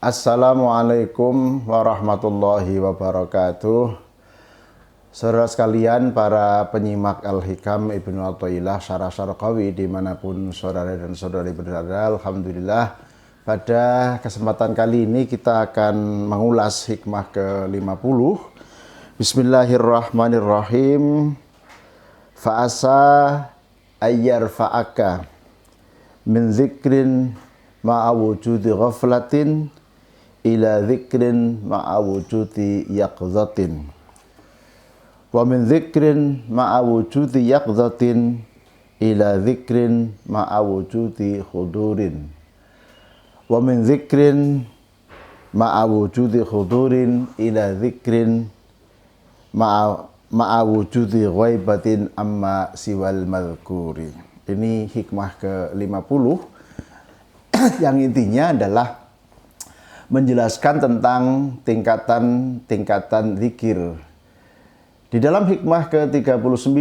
Assalamualaikum warahmatullahi wabarakatuh. Saudara sekalian, para penyimak Al-Hikam Ibnu Athaillah Syarah Syarqawi dimanapun saudara dan saudari berada, alhamdulillah pada kesempatan kali ini kita akan mengulas hikmah ke-50. Bismillahirrahmanirrahim. Fa'asa ayyarfa'aka min zikrin ma'a wujudi ghaflatin ila zikrin ma'a wujudi yaqzatin, wa min zikrin ma'a wujudi yaqzatin ila zikrin ma'a wujudi khudurin, wa min zikrin ma'a wujudi khudurin ila zikrin ma'a wujudi ghaibatin amma siwal madhkuri. Ini hikmah ke-50 yang intinya adalah menjelaskan tentang tingkatan zikir. Di dalam hikmah ke-39,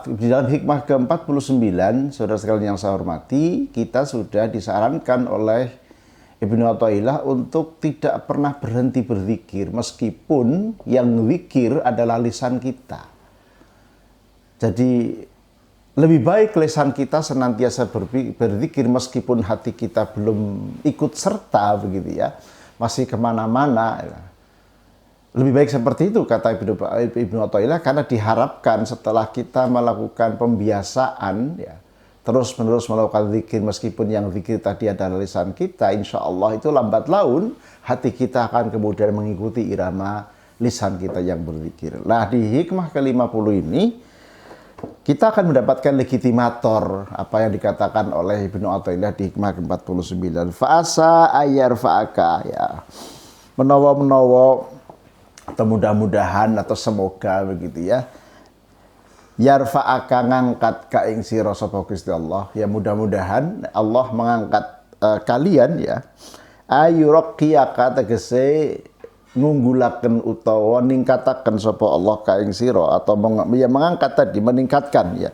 di dalam hikmah ke-49, saudara sekalian yang saya hormati, kita sudah disarankan oleh Ibnu Athaillah untuk tidak pernah berhenti berzikir, meskipun yang zikir adalah lisan kita. Jadi lebih baik lisan kita senantiasa berzikir meskipun hati kita belum ikut serta, begitu ya, masih kemana-mana. Lebih baik seperti itu, kata Ibnu Athaillah, karena diharapkan setelah kita melakukan pembiasaan, ya, terus-menerus melakukan zikir, meskipun yang zikir tadi adalah lisan kita, insya Allah itu lambat laun hati kita akan kemudian mengikuti irama lisan kita yang berzikir. Nah, di hikmah ke-50 ini kita akan mendapatkan legitimator apa yang dikatakan oleh Ibnu Athaillah di hikmah ke-49. Fa'asa ayyarfa'aka, ya, menawa atau mudah-mudahan atau semoga begitu ya, yarfa'aka ngangkat ka ing sira sapa Gusti Allah, ya, mudah-mudahan Allah mengangkat kalian, ya, ayuraqiyaka tegese ngunggulaken utawa ningkataken sapa Allah ka ing sira, atau ya mengangkat tadi, meningkatkan, ya,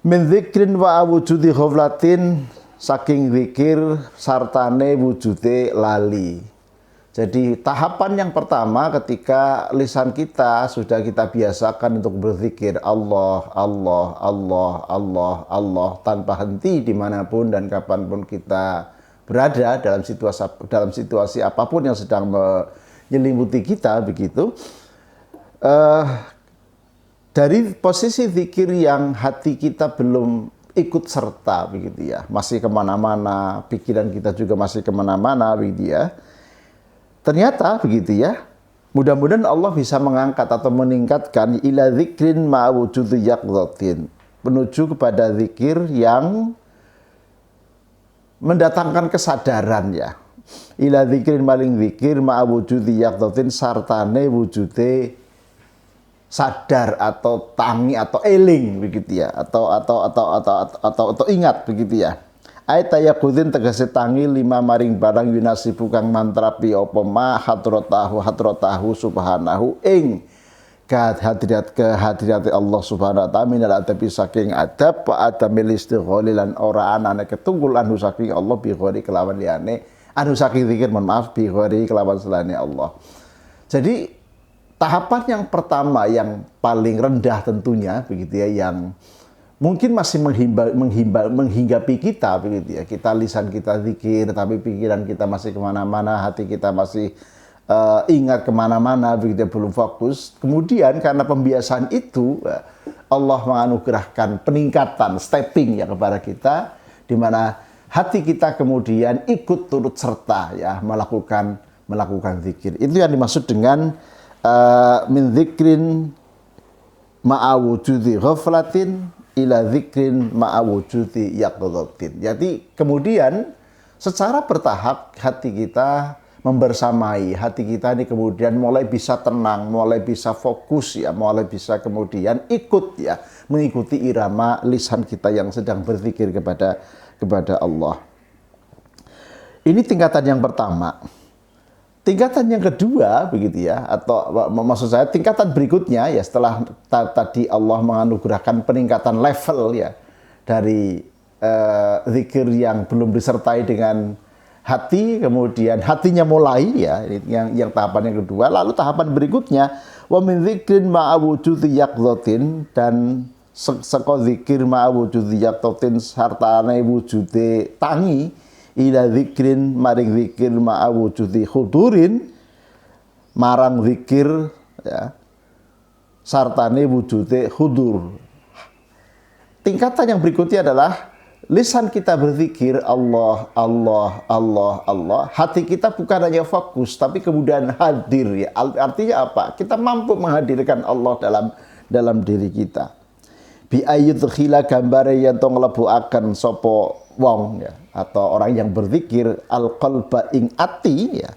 min dzikrin wa wujudi ghaflatin, saking zikir sartane wujude lali. Jadi tahapan yang pertama ketika lisan kita sudah kita biasakan untuk berzikir Allah, Allah, Allah, Allah, Allah tanpa henti dimanapun dan kapanpun kita berada dalam situasi apapun yang sedang menyelimuti kita, begitu. Dari posisi zikir yang hati kita belum ikut serta, begitu ya, masih kemana-mana, pikiran kita juga masih kemana-mana, begitu ya. Ternyata begitu ya, mudah-mudahan Allah bisa mengangkat atau meningkatkan ila zikrin ma'a wujudi yaqzatin, menuju kepada zikir yang mendatangkan kesadaran, ya. Ila zikrin maling zikir ma'a wujudi yaqzatin, sartane wujude sadar atau tangi atau eling, begitu ya, atau ingat, begitu ya. Ayat ayakudin tegese tangi lima maring barang yunasibu kang mantrapi opo ma hadratahu subhanahu ing kehadirat Allah subhanahu wa ta'ala minal adabi saking adab wa adamil istigholi lan ora anane ketunggul anu saking Allah bi ghori kelawan liyane anu saking zikir, bi ghori kelawan selane Allah. Jadi tahapan yang pertama yang paling rendah tentunya, begitu ya, yang mungkin masih menghinggapi kita, begitu ya. Kita lisan kita zikir, tapi pikiran kita masih kemana-mana, hati kita masih ingat kemana-mana, begitu ya, belum fokus. Kemudian karena pembiasaan itu, Allah menganugerahkan peningkatan, stepping ya kepada kita, di mana hati kita kemudian ikut turut serta, ya, melakukan zikir. Itu yang dimaksud dengan min dzikrin ma'a wujudi ghaflatin ila zikrin ma'a wujudi yaqzatin. Jadi kemudian secara bertahap hati kita membersamai, hati kita ini kemudian mulai bisa tenang, mulai bisa fokus, ya, mulai bisa kemudian ikut, ya, mengikuti irama lisan kita yang sedang berzikir kepada Allah. Ini tingkatan yang pertama. Tingkatan yang kedua, begitu ya, atau maksud saya tingkatan berikutnya, ya, setelah tadi Allah menganugerahkan peningkatan level, ya, dari zikir yang belum disertai dengan hati, kemudian hatinya mulai ya, yang tahapan yang kedua. Lalu tahapan berikutnya wa min dzikrin ma'a wujudi yaqdhatin, dan saka zikir ma'a wujudi yaqdhatin sartane wujude tangi, ila dzikrin maring zikir ma'a wujudi hudurin, marang zikir ya sartane wujude hudur. Tingkatan yang berikutnya adalah lisan kita berzikir Allah, Allah, Allah, Allah. Hati kita bukan hanya fokus, tapi kemudian hadir. Ya. Artinya apa? Kita mampu menghadirkan Allah dalam diri kita. Bi ayyudkhila gambare yen to nglebuaken sapa wong ya, atau orang yang berzikir al-qalba ing ati ya.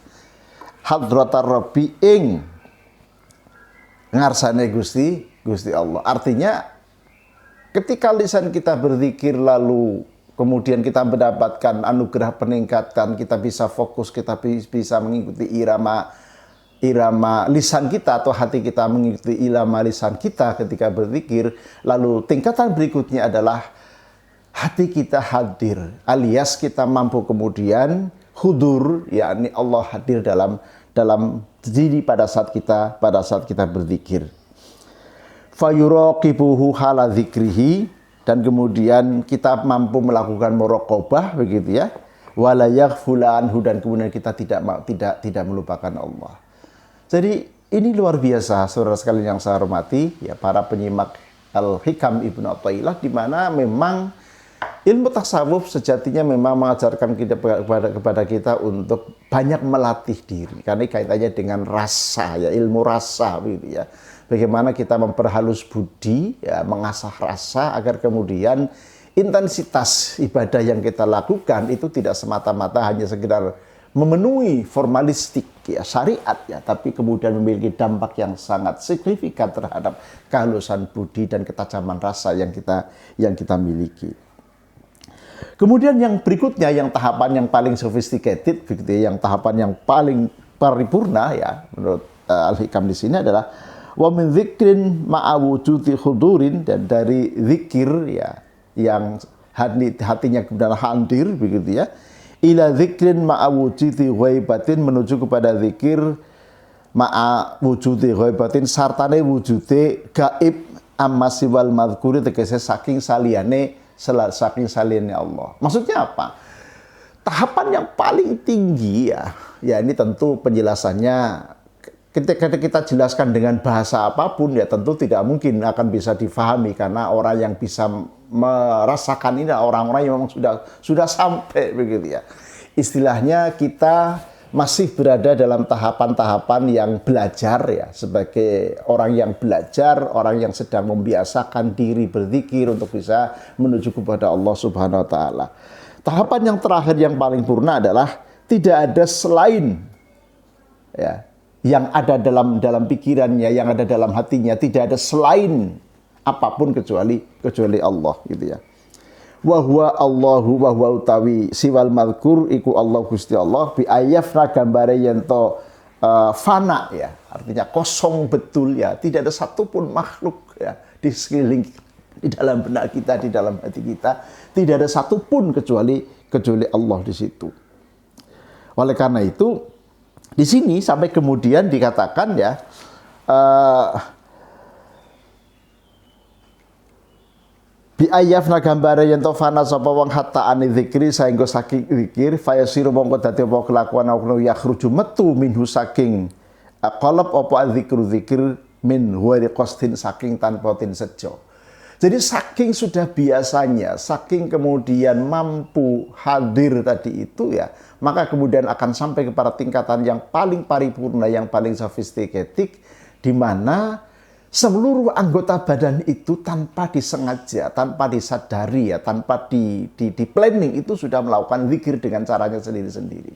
Hadratar Rabbi ing ngarsane Gusti Allah. Artinya ketika lisan kita berzikir lalu kemudian kita mendapatkan anugerah peningkatan, kita bisa fokus, kita bisa mengikuti irama lisan kita atau hati kita mengikuti irama lisan kita ketika berzikir. Lalu tingkatan berikutnya adalah hati kita hadir, alias kita mampu kemudian hudur, yakni Allah hadir dalam diri pada saat kita berzikir. Fayuraqibuhu hala dzikrihi, dan kemudian kita mampu melakukan muraqabah begitu ya, wala yaghfulu anhu, dan kemudian kita tidak melupakan Allah. Jadi ini luar biasa saudara sekalian yang saya hormati ya, para penyimak Al-Hikam Ibnu Athaillah, di mana memang ilmu tasawuf sejatinya memang mengajarkan kepada kita untuk banyak melatih diri, karena kaitannya dengan rasa ya, ilmu rasa begitu ya. Bagaimana kita memperhalus budi, ya, mengasah rasa agar kemudian intensitas ibadah yang kita lakukan itu tidak semata-mata hanya sekedar memenuhi formalistik ya, syariat ya, tapi kemudian memiliki dampak yang sangat signifikan terhadap kehalusan budi dan ketajaman rasa yang kita miliki. Kemudian yang berikutnya, yang tahapan yang paling sophisticated begitu ya, yang tahapan yang paling paripurna ya menurut Al-Hikam di sini adalah wa min dzikrin ma'a wujudi hudurin, dan dari zikir ya yang hatinya kemudian hadir begitu ya, ila dzikrin ma'a wujudi ghaibatin, menuju kepada zikir ma'a wujudi ghaibatin sartane wujude gaib amma siwal madhkuri, tegese saking saliyane Allah. Maksudnya apa? Tahapan yang paling tinggi ya ini tentu penjelasannya ketika kita jelaskan dengan bahasa apapun ya tentu tidak mungkin akan bisa difahami, karena orang yang bisa merasakan ini orang-orang yang memang sudah sampai begitu ya. Istilahnya kita masih berada dalam tahapan-tahapan yang belajar ya, sebagai orang yang belajar, orang yang sedang membiasakan diri berzikir untuk bisa menuju kepada Allah Subhanahu wa taala. Tahapan yang terakhir yang paling purna adalah tidak ada selain ya yang ada dalam pikirannya, yang ada dalam hatinya, tidak ada selain apapun kecuali Allah gitu ya. Wa huwa Allahu wa huwa utawi siwal madhkur iku Allah Gusti Allah bi ayafna gambare yen to fana ya, artinya kosong betul ya, tidak ada satupun makhluk ya di sekeliling, di dalam benak kita, di dalam hati kita, tidak ada satupun kecuali Allah di situ. Oleh karena itu di sini sampai kemudian dikatakan ya, bi ayafna gambare yen to fana sapa wong hatta ani zikri, saengga saking zikir fayasiru mongko dadi apa kelakuan aku yakhruju metu minhu saking qalb apa zikir min huwari qastin, saking tanpa tin sejo. Jadi saking sudah biasanya, saking kemudian mampu hadir tadi itu ya, maka kemudian akan sampai kepada tingkatan yang paling paripurna, yang paling sophisticated, di mana seluruh anggota badan itu tanpa disengaja, tanpa disadari ya, tanpa di planning itu sudah melakukan zikir dengan caranya sendiri-sendiri.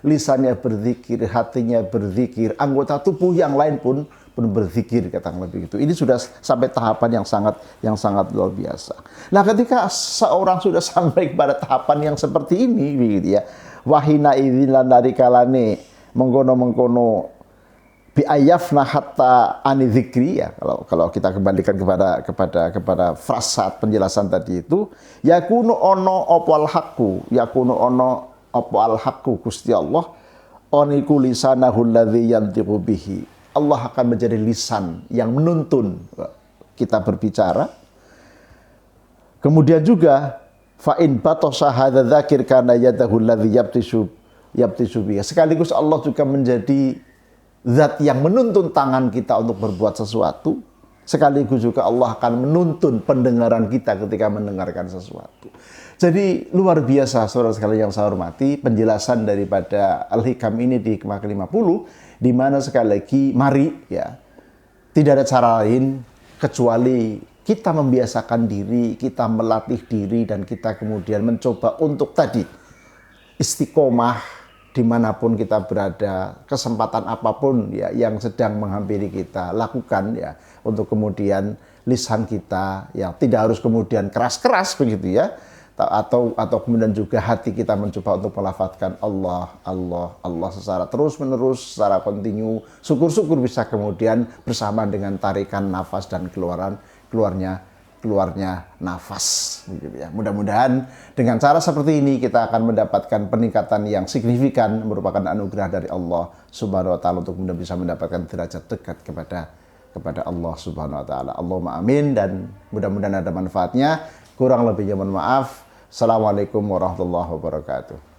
Lisannya berzikir, hatinya berzikir, anggota tubuh yang lain pun berzikir, katakanlah begitu. Ini sudah sampai tahapan yang sangat luar biasa. Nah, ketika seorang sudah sampai kepada tahapan yang seperti ini begitu ya, wahina idzin lan dari kalane mengkono bi ayafna hatta ani dzikri ya, kalau kita kembalikan kepada frasa penjelasan tadi itu, yakunu ono opal haqqu, yakunu ono apa al-haqqu Gusti Allah oniku lisanahul ladzi yantiqu bihi. Allah akan menjadi lisan yang menuntun kita berbicara. Kemudian juga fa in batasa hadza dzakir kana yadahu alladzi yabtisu biha. Sekaligus Allah juga menjadi zat yang menuntun tangan kita untuk berbuat sesuatu. Sekaligus juga Allah akan menuntun pendengaran kita ketika mendengarkan sesuatu. Jadi luar biasa saudara sekalian yang saya hormati penjelasan daripada Al-Hikam ini di hikmah ke-50 di mana sekali lagi mari ya tidak ada cara lain kecuali kita membiasakan diri, kita melatih diri dan kita kemudian mencoba untuk tadi istiqomah dimanapun kita berada, kesempatan apapun ya yang sedang menghampiri kita lakukan ya untuk kemudian lisan kita ya tidak harus kemudian keras-keras begitu ya. Atau kemudian juga hati kita mencoba untuk melafadzkan Allah, Allah, Allah secara terus-menerus, secara kontinu. Syukur-syukur bisa kemudian bersama dengan tarikan nafas dan keluarnya nafas. Gitu ya. Mudah-mudahan dengan cara seperti ini kita akan mendapatkan peningkatan yang signifikan merupakan anugerah dari Allah Subhanahu wa taala untuk kemudian bisa mendapatkan derajat dekat kepada Allah Subhanahu wa taala. Allahumma amin dan mudah-mudahan ada manfaatnya. Kurang lebihnya mohon maaf. Assalamualaikum warahmatullahi wabarakatuh.